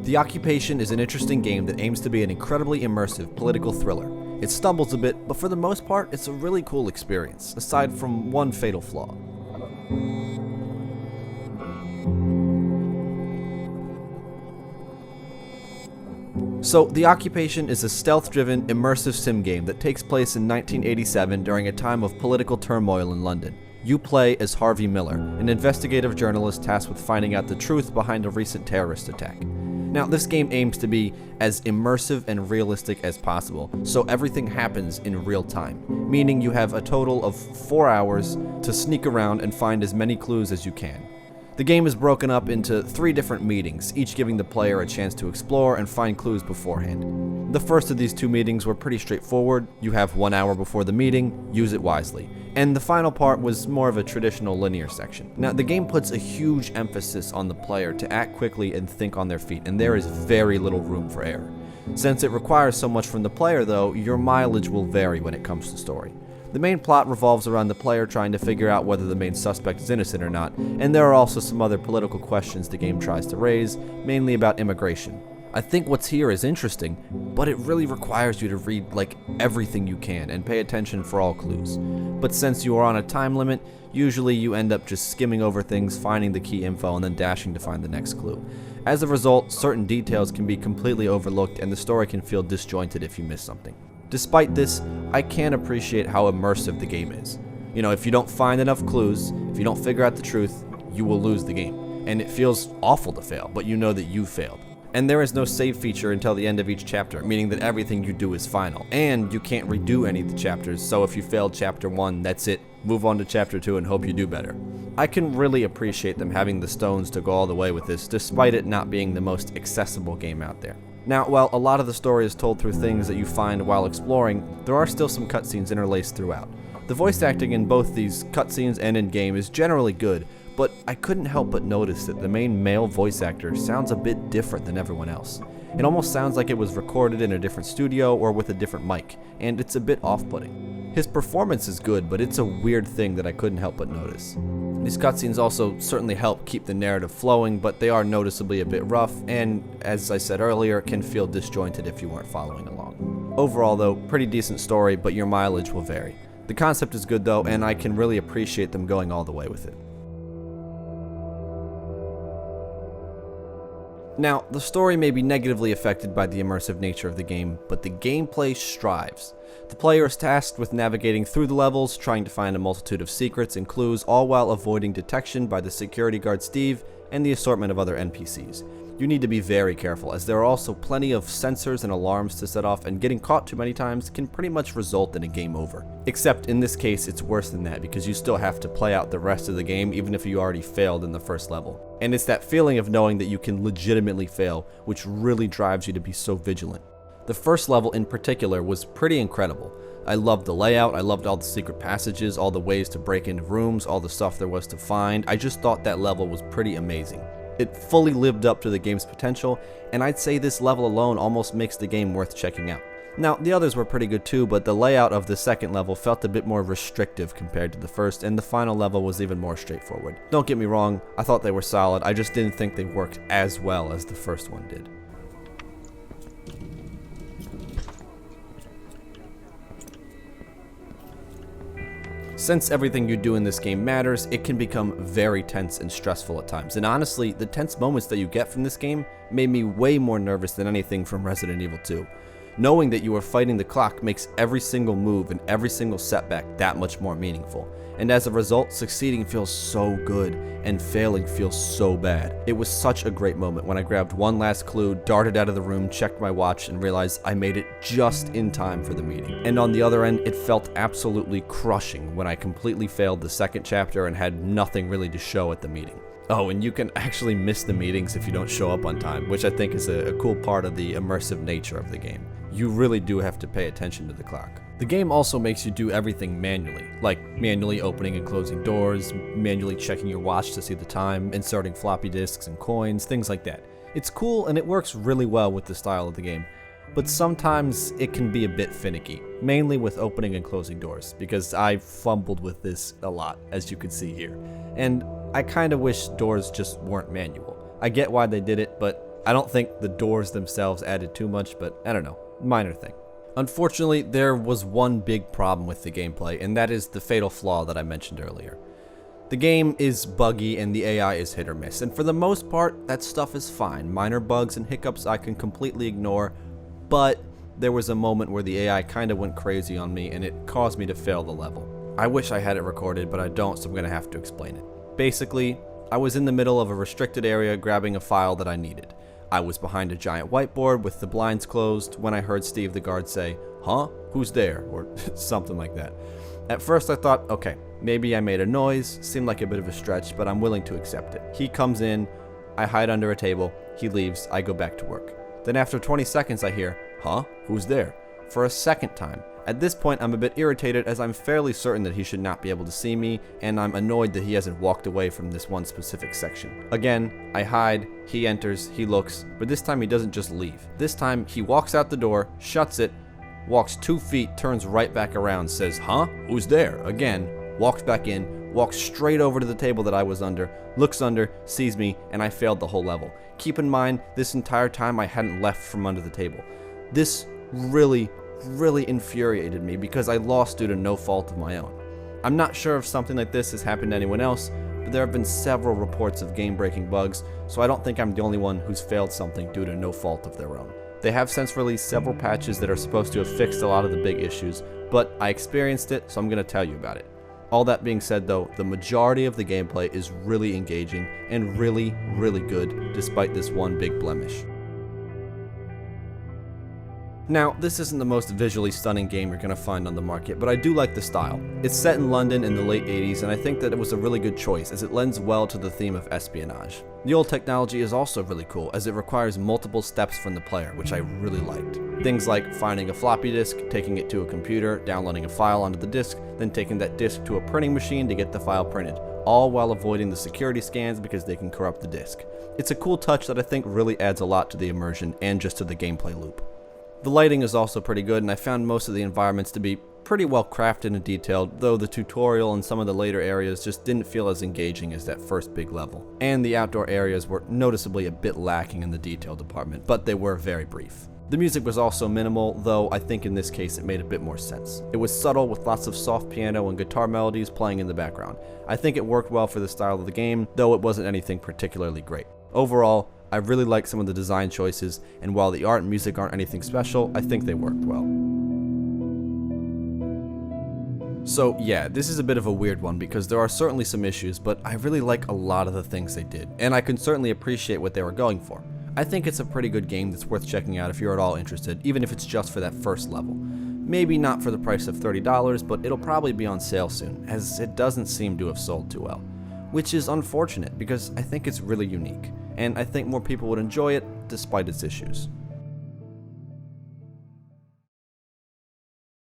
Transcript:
The Occupation is an interesting game that aims to be an incredibly immersive political thriller. It stumbles a bit, but for the most part, it's a really cool experience, aside from one fatal flaw. So, The Occupation is a stealth-driven, immersive sim game that takes place in 1987 during a time of political turmoil in London. You play as Harvey Miller, an investigative journalist tasked with finding out the truth behind a recent terrorist attack. Now, this game aims to be as immersive and realistic as possible, so everything happens in real time, meaning you have a total of 4 hours to sneak around and find as many clues as you can. The game is broken up into 3 different meetings, each giving the player a chance to explore and find clues beforehand. The first of these 2 meetings were pretty straightforward. You have 1 hour before the meeting, use it wisely. And the final part was more of a traditional linear section. Now, the game puts a huge emphasis on the player to act quickly and think on their feet, and there is very little room for error. Since it requires so much from the player though, your mileage will vary when it comes to story. The main plot revolves around the player trying to figure out whether the main suspect is innocent or not, and there are also some other political questions the game tries to raise, mainly about immigration. I think what's here is interesting, but it really requires you to read everything you can and pay attention for all clues. But since you are on a time limit, usually you end up just skimming over things, finding the key info, and then dashing to find the next clue. As a result, certain details can be completely overlooked and the story can feel disjointed if you miss something. Despite this, I can appreciate how immersive the game is. If you don't find enough clues, if you don't figure out the truth, you will lose the game. And it feels awful to fail, but you know that you failed. And there is no save feature until the end of each chapter, meaning that everything you do is final. And you can't redo any of the chapters, so if you failed chapter 1, that's it. Move on to chapter 2 and hope you do better. I can really appreciate them having the stones to go all the way with this, despite it not being the most accessible game out there. Now, while a lot of the story is told through things that you find while exploring, there are still some cutscenes interlaced throughout. The voice acting in both these cutscenes and in-game is generally good, but I couldn't help but notice that the main male voice actor sounds a bit different than everyone else. It almost sounds like it was recorded in a different studio or with a different mic, and it's a bit off-putting. His performance is good, but it's a weird thing that I couldn't help but notice. These cutscenes also certainly help keep the narrative flowing, but they are noticeably a bit rough, and as I said earlier, can feel disjointed if you weren't following along. Overall though, pretty decent story, but your mileage will vary. The concept is good though, and I can really appreciate them going all the way with it. Now, the story may be negatively affected by the immersive nature of the game, but the gameplay strives. The player is tasked with navigating through the levels, trying to find a multitude of secrets and clues, all while avoiding detection by the security guard Steve and the assortment of other NPCs. You need to be very careful, as there are also plenty of sensors and alarms to set off, and getting caught too many times can pretty much result in a game over. Except in this case, it's worse than that, because you still have to play out the rest of the game even if you already failed in the first level. And it's that feeling of knowing that you can legitimately fail, which really drives you to be so vigilant. The first level in particular was pretty incredible. I loved the layout, I loved all the secret passages, all the ways to break into rooms, all the stuff there was to find. I just thought that level was pretty amazing. It fully lived up to the game's potential, and I'd say this level alone almost makes the game worth checking out. Now, the others were pretty good too, but the layout of the second level felt a bit more restrictive compared to the first, and the final level was even more straightforward. Don't get me wrong, I thought they were solid, I just didn't think they worked as well as the first one did. Since everything you do in this game matters, it can become very tense and stressful at times, and honestly, the tense moments that you get from this game made me way more nervous than anything from Resident Evil 2. Knowing that you are fighting the clock makes every single move and every single setback that much more meaningful, and as a result, succeeding feels so good, and failing feels so bad. It was such a great moment when I grabbed one last clue, darted out of the room, checked my watch, and realized I made it just in time for the meeting. And on the other end, it felt absolutely crushing when I completely failed the second chapter and had nothing really to show at the meeting. Oh, and you can actually miss the meetings if you don't show up on time, which I think is a cool part of the immersive nature of the game. You really do have to pay attention to the clock. The game also makes you do everything manually, like manually opening and closing doors, manually checking your watch to see the time, inserting floppy disks and coins, things like that. It's cool and it works really well with the style of the game, but sometimes it can be a bit finicky, mainly with opening and closing doors, because I fumbled with this a lot, as you can see here. And I kinda wish doors just weren't manual. I get why they did it, but I don't think the doors themselves added too much, but I don't know, minor thing. Unfortunately, there was one big problem with the gameplay, and that is the fatal flaw that I mentioned earlier. The game is buggy and the AI is hit or miss, and for the most part, that stuff is fine. Minor bugs and hiccups I can completely ignore, but there was a moment where the AI kinda went crazy on me and it caused me to fail the level. I wish I had it recorded, but I don't, so I'm gonna have to explain it. Basically, I was in the middle of a restricted area grabbing a file that I needed. I was behind a giant whiteboard with the blinds closed when I heard Steve the guard say, "Huh? Who's there?" or something like that. At first I thought, okay, maybe I made a noise, seemed like a bit of a stretch, but I'm willing to accept it. He comes in, I hide under a table, he leaves, I go back to work. Then after 20 seconds I hear, "Huh? Who's there?" for a second time. At this point I'm a bit irritated as I'm fairly certain that he should not be able to see me, and I'm annoyed that he hasn't walked away from this one specific section. Again, I hide, he enters, he looks, but this time he doesn't just leave. This time he walks out the door, shuts it, walks 2 feet, turns right back around, says, "Huh? Who's there?" again, walks back in, walks straight over to the table that I was under, looks under, sees me, and I failed the whole level. Keep in mind, this entire time I hadn't left from under the table. This really infuriated me because I lost due to no fault of my own. I'm not sure if something like this has happened to anyone else, but there have been several reports of game-breaking bugs, so I don't think I'm the only one who's failed something due to no fault of their own. They have since released several patches that are supposed to have fixed a lot of the big issues, but I experienced it, so I'm going to tell you about it. All that being said though, the majority of the gameplay is really engaging and really good despite this one big blemish. Now, this isn't the most visually stunning game you're going to find on the market, but I do like the style. It's set in London in the late 80s, and I think that it was a really good choice as it lends well to the theme of espionage. The old technology is also really cool as it requires multiple steps from the player, which I really liked. Things like finding a floppy disk, taking it to a computer, downloading a file onto the disk, then taking that disk to a printing machine to get the file printed, all while avoiding the security scans because they can corrupt the disk. It's a cool touch that I think really adds a lot to the immersion and just to the gameplay loop. The lighting is also pretty good, and I found most of the environments to be pretty well crafted and detailed, though the tutorial and some of the later areas just didn't feel as engaging as that first big level. And the outdoor areas were noticeably a bit lacking in the detail department, but they were very brief. The music was also minimal, though I think in this case it made a bit more sense. It was subtle with lots of soft piano and guitar melodies playing in the background. I think it worked well for the style of the game, though it wasn't anything particularly great. Overall, I really like some of the design choices, and while the art and music aren't anything special, I think they worked well. So yeah, this is a bit of a weird one because there are certainly some issues, but I really like a lot of the things they did, and I can certainly appreciate what they were going for. I think it's a pretty good game that's worth checking out if you're at all interested, even if it's just for that first level. Maybe not for the price of $30, but it'll probably be on sale soon, as it doesn't seem to have sold too well. Which is unfortunate because I think it's really unique, and I think more people would enjoy it despite its issues.